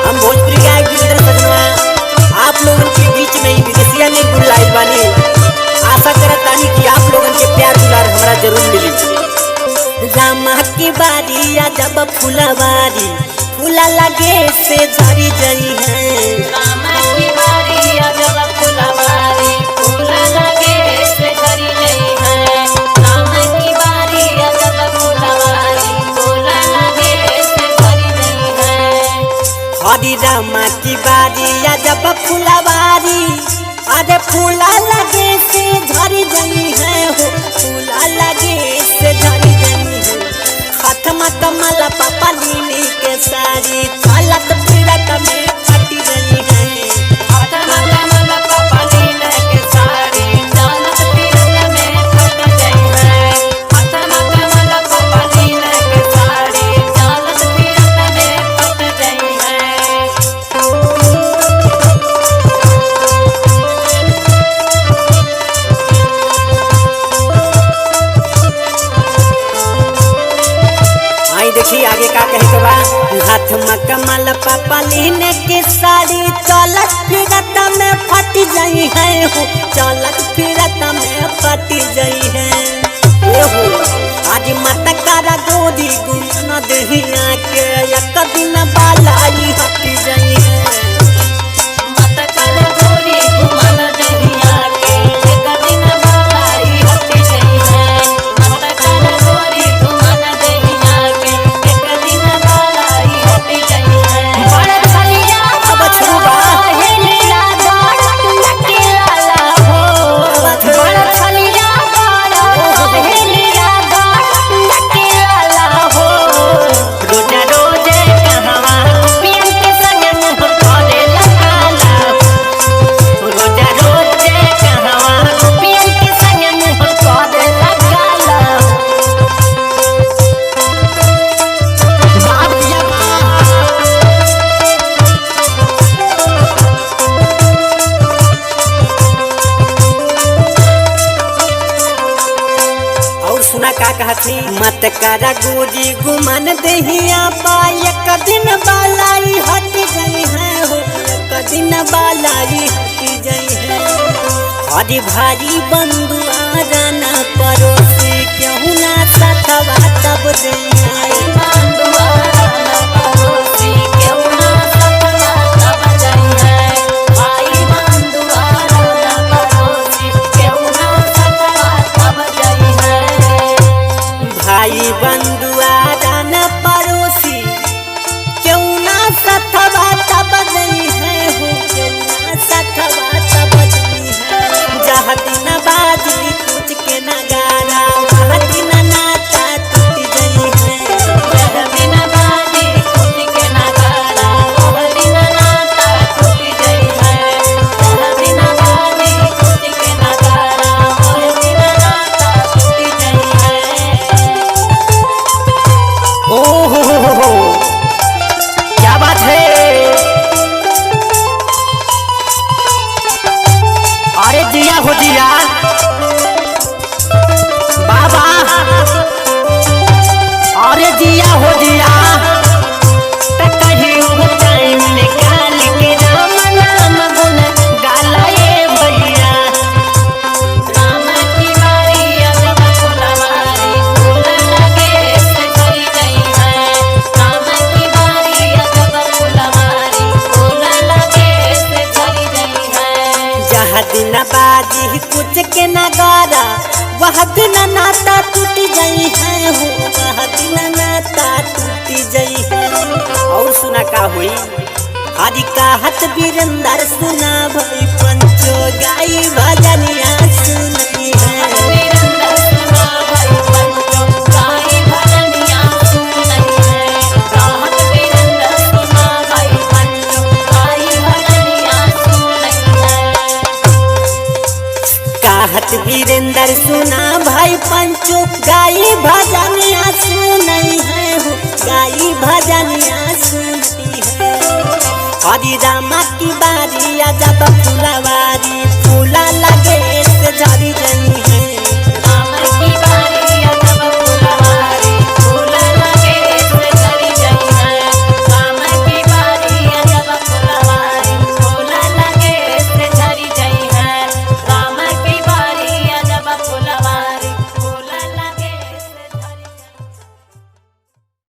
हम भोजपुरी गायक गिरिधर सजनवा आप लोगन के बीच में ही विदेशिया में बुलाई बानी। आशा करतानी कि आप लोगन के प्यार दुलार हमरा जरूर मिली। रामा की बारी आ जब फुलवारी फूला लगे से झरी जई है। रामा की बारी आ जब फुलवारी फूला लगे से झरी जई है। रामा की बारी आ जब फुलवारी फूला लगे से झरी जई है। हरी रामा की बारी आ जब फुलवारी अरे फूला लगे से झरी जई है हो। फूला लगे से झरी जई है। हाथ में कमल पापा नीली के साड़ी चलत फिरत में फटी जई है। हाथ में कमल पापा नीले के साड़ी चलत फिरत में फट गई है। हाथ में कमल पापा नीले के साड़ी चलत फिरत में फट गई है। आई देखी आगे का कहे के बा। हाथ में कमल पापा लीने के साड़ी चलत फिरत में फट जाई है हो। चलत फिरत में फट जाई है ए हो। आज माता कारा गोदी गुना दहिया के एक दिन बालाई हट जाई है। मत कर गोरी घुमन दहिया के एक दिन बालाई हट गई है। मत कर गोरी घुमन दहिया के एक दिन बालाई हट गई है। बड़ छलिया अब छुबा हेलिया डाट के लाला हो। बड़ छलिया हेलिया डाट के लाला हो। रोजा रोजे कहवा पियन के संग मुँह करे लगाला। रोजा रोजे कहवा पियन के संग मुँह करे लगाला। और सुना का कहती मत करा गोरी गुमान दहिया पा एक दिन बालाई हट गई है हो। एक दिन बालाई हट गई है। हरी भारी बंधुआ जाना पड़ोसी क्यों ना सतवा तब दई है। बंधुआ ना पड़ोसी क्यों ना सतवा तब दई है। भाई बंधुआ ना पड़ोसी क्यों ना सतवा तब दई है। भाई बंधुआ जाना पड़ोसी क्यों ना सतवा तब दई है हो। क्यों ना सतवा तब दई है। जहाँ दिन बाजी कुछ के नगारा वहाँ दिन नाता टूट गई है। वह दिन बाजी खुद के नगारा वह दिन नाता टूट गई है। वह दिन बाजी खुद के नगारा वह दिन नाता टूट गई है। ओहो क्या बात है। अरे जिया हो जिया बाबा। अरे जिया हो जिया कहीं टाइम निकाल के राम नाम गुण गाला ये भैया। राम की बारी आ जब फुलवारी फूल लगे से झरी गई है। राम की बारी आ जब फुलवारी फूल लगे से झरी गई है। जहाँ दिन बाजी कुछ के नगारा वह दिन नाता टूट गई है हो। वह दिन नाता टूट गई है। और सुना का हुई हरी कहत वीरेंद्र सुना भाई पंचो गाई भजनिया सुनती है। वीरेंद्र सुना भाई पंचो गाई भजनिया सुनई है। राहत वीरेंद्र सुना भाई पंचो गाई भजनिया सुनई है। कहत वीरेंद्र सुना भाई पंचो गाई भजनिया सुनई है हो। गाई भजनिया सुनती है। हरी रामा की बारी आ जब फुलवारी फूला लगे